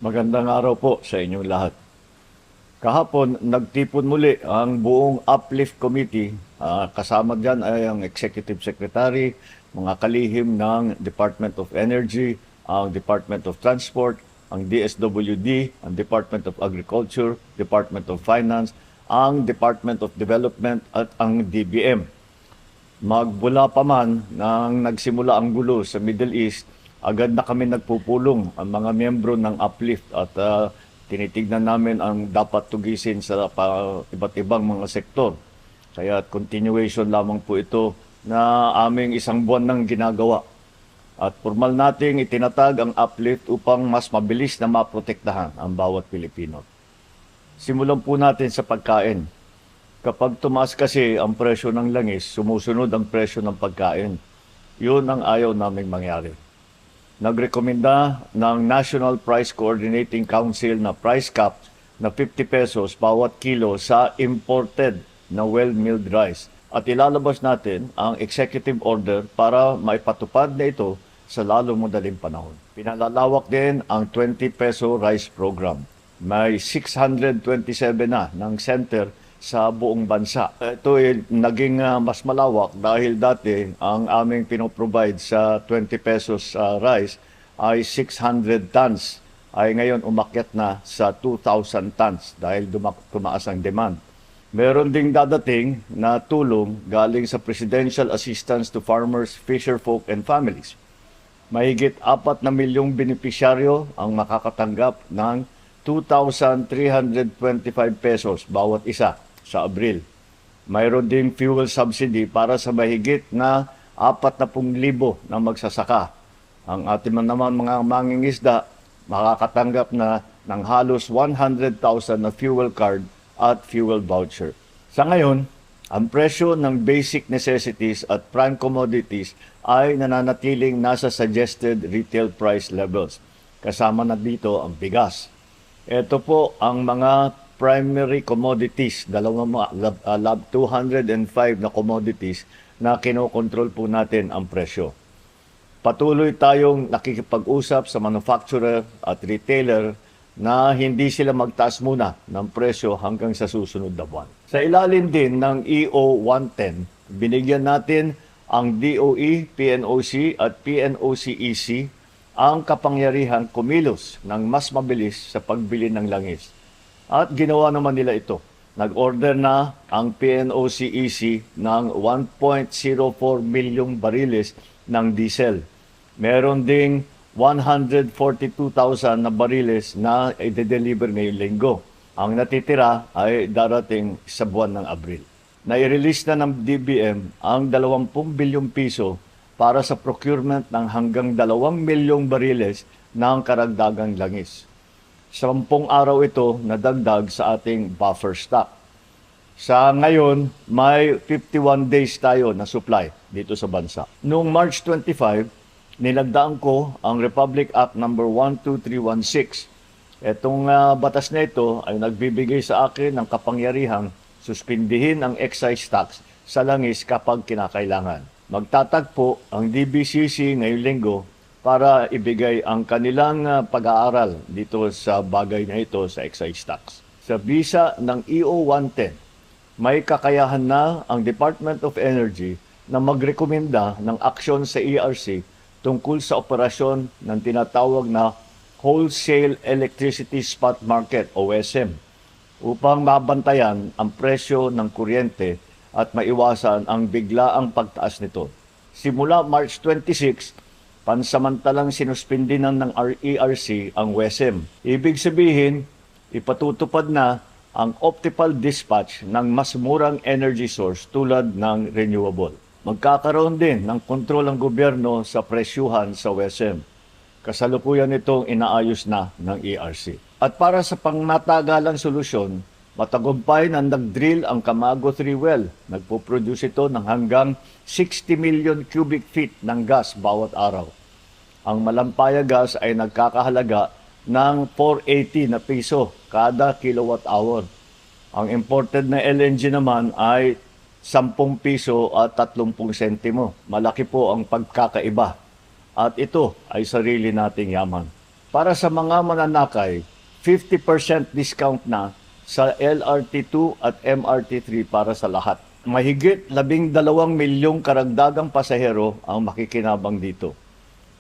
Magandang araw po sa inyong lahat. Kahapon, nagtipon muli ang buong Uplift Committee. Kasama dyan ay ang Executive Secretary, mga kalihim ng Department of Energy, ang Department of Transport, ang DSWD, ang Department of Agriculture, Department of Finance, ang Department of Development at ang DBM. Magbula pa man nang nagsimula ang gulo sa Middle East, agad na kami nagpupulong ang mga miyembro ng Uplift at tinitignan namin ang dapat tugisin sa iba't ibang mga sektor. Kaya continuation lamang po ito na aming isang buwan ng ginagawa. At formal nating itinatag ang Uplift upang mas mabilis na maprotektahan ang bawat Pilipino. Simulan po natin sa pagkain. Kapag tumaas kasi ang presyo ng langis, sumusunod ang presyo ng pagkain. Yun ang ayaw naming mangyari. Nagrekomenda ng National Price Coordinating Council na price cap na 50 pesos bawat kilo sa imported na well-milled rice. At ilalabas natin ang executive order para maipatupad na ito sa lalong madaling panahon. Pinalalawak din ang 20 peso rice program. May 627 na ng center sa buong bansa. Ito ay naging mas malawak dahil dati ang aming pinoprovide sa 20 pesos rice ay 600 tons. Ay ngayon umakyat na sa 2,000 tons dahil tumaas ang demand. Meron ding dadating na tulong galing sa Presidential Assistance to Farmers, Fisherfolk and Families. Mahigit 4 na milyong benepisyaryo ang makakatanggap ng 2,325 pesos bawat isa sa Abril. Mayroon ding fuel subsidy para sa mahigit na 40,000 na magsasaka. Ang ating naman mga mangingisda makakatanggap na ng halos 100,000 na fuel card at fuel voucher. Sa ngayon, ang presyo ng basic necessities at prime commodities ay nananatiling nasa suggested retail price levels. Kasama na dito ang bigas. Ito po ang mga primary commodities, 205 na commodities na kinokontrol po natin ang presyo. Patuloy tayong nakikipag-usap sa manufacturer at retailer na hindi sila magtaas muna ng presyo hanggang sa susunod na buwan. Sa ilalim din ng EO 110, binigyan natin ang DOE, PNOC at PNOCEC ang kapangyarihang kumilos ng mas mabilis sa pagbili ng langis. At ginawa naman nila ito. Nag-order na ang PNOCEC ng 1.04 milyong bariles ng diesel. Meron ding 142,000 na bariles na i-deliver ngayong linggo. Ang natitira ay darating sa buwan ng Abril. Nai-release na ng DBM ang 20 bilyong piso para sa procurement ng hanggang 2 milyong bariles ng karagdagang langis. 10 araw ito nadagdag sa ating buffer stock. Sa ngayon, may 51 days tayo na supply dito sa bansa. Noong March 25, nilagdaan ko ang Republic Act No. 12316. Itong batas na ito ay nagbibigay sa akin ng kapangyarihang suspindihin ang excise tax sa langis kapag kinakailangan. Magtatagpo ang DBCC ngayong linggo para ibigay ang kanilang pag-aaral dito sa bagay na ito sa excise tax. Sa visa ng EO 110, may kakayahan na ang Department of Energy na magrekomenda ng aksyon sa ERC tungkol sa operasyon ng tinatawag na Wholesale Electricity Spot Market o WESM upang mabantayan ang presyo ng kuryente at maiwasan ang biglaang pagtaas nito. Simula March 26, pansamantalang sinuspindinan ng ERC ang WESM. Ibig sabihin, ipatutupad na ang optimal dispatch ng mas murang energy source tulad ng renewable. Magkakaroon din ng kontrol ang gobyerno sa presyuhan sa WESM. Kasalukuyan itong inaayos na ng ERC. At para sa pangmatagalang solusyon, matagumpay na nag-drill ang Camago 3 well. Nagpo-produce ito ng hanggang 60 million cubic feet ng gas bawat araw. Ang Malampaya gas ay nagkakahalaga ng 480 na piso kada kilowatt hour. Ang imported na LNG naman ay 10 piso at 30 sentimo. Malaki po ang pagkakaiba. At ito ay sarili nating yaman. Para sa mga mananakay, 50% discount na sa LRT2 at MRT3 para sa lahat. Mahigit 12 milyong karagdagang pasahero ang makikinabang dito.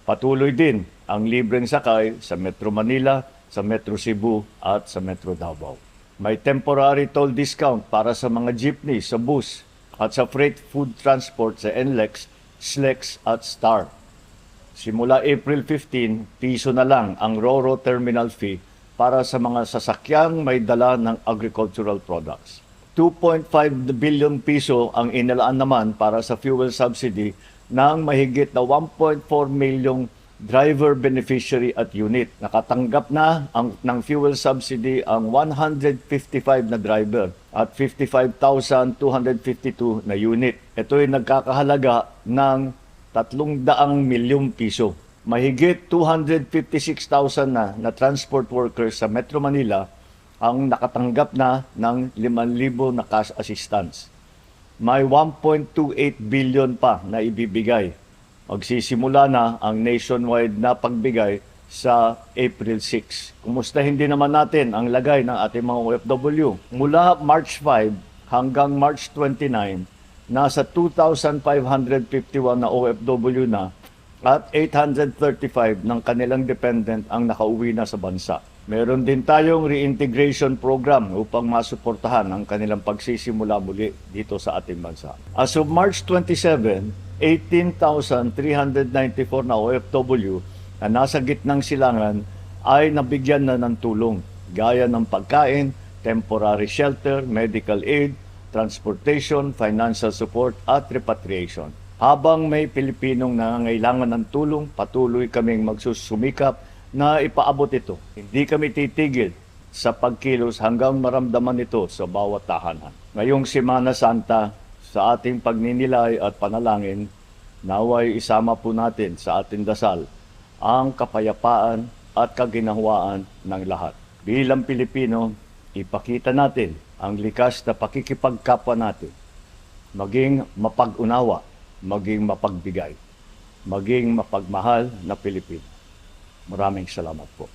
Patuloy din ang libreng sakay sa Metro Manila, sa Metro Cebu at sa Metro Davao. May temporary toll discount para sa mga jeepney, sa bus at sa freight food transport sa NLEX, SLEX at STAR. Simula April 15, piso na lang ang RoRo terminal fee para sa mga sasakyang may dala ng agricultural products. 2.5 billion piso ang inilaan naman para sa fuel subsidy ng mahigit na 1.4 milyong driver beneficiary at unit. Nakatanggap na ng fuel subsidy ang 155 na driver at 55,252 na unit. Ito ay nagkakahalaga ng 300 milyong piso. Mahigit 256,000 na transport workers sa Metro Manila ang nakatanggap na ng 5,000 na cash assistance. May 1.28 billion pa na ibibigay. Magsisimula na ang nationwide na pagbigay sa April 6. Kumustahin din naman natin ang lagay ng ating mga OFW. Mula March 5 hanggang March 29, nasa 2,551 na OFW na at 835 ng kanilang dependent ang nakauwi na sa bansa. Meron din tayong reintegration program upang masuportahan ang kanilang pagsisimula muli dito sa ating bansa. As of March 27, 18,394 na OFW na nasa gitnang silangan ay nabigyan na ng tulong gaya ng pagkain, temporary shelter, medical aid, transportation, financial support at repatriation. Habang may Pilipinong nangangailangan ng tulong, patuloy kaming magsusumikap na ipaabot ito. Hindi kami titigil sa pagkilos hanggang maramdaman ito sa bawat tahanan. Ngayong Semana Santa, sa ating pagninilay at panalangin, naway isama po natin sa ating dasal ang kapayapaan at kaginhawaan ng lahat. Bilang Pilipino, ipakita natin ang likas na pakikipagkapwa natin, maging mapag-unawa, maging mapagbigay, maging mapagmahal na Pilipino. Maraming salamat po.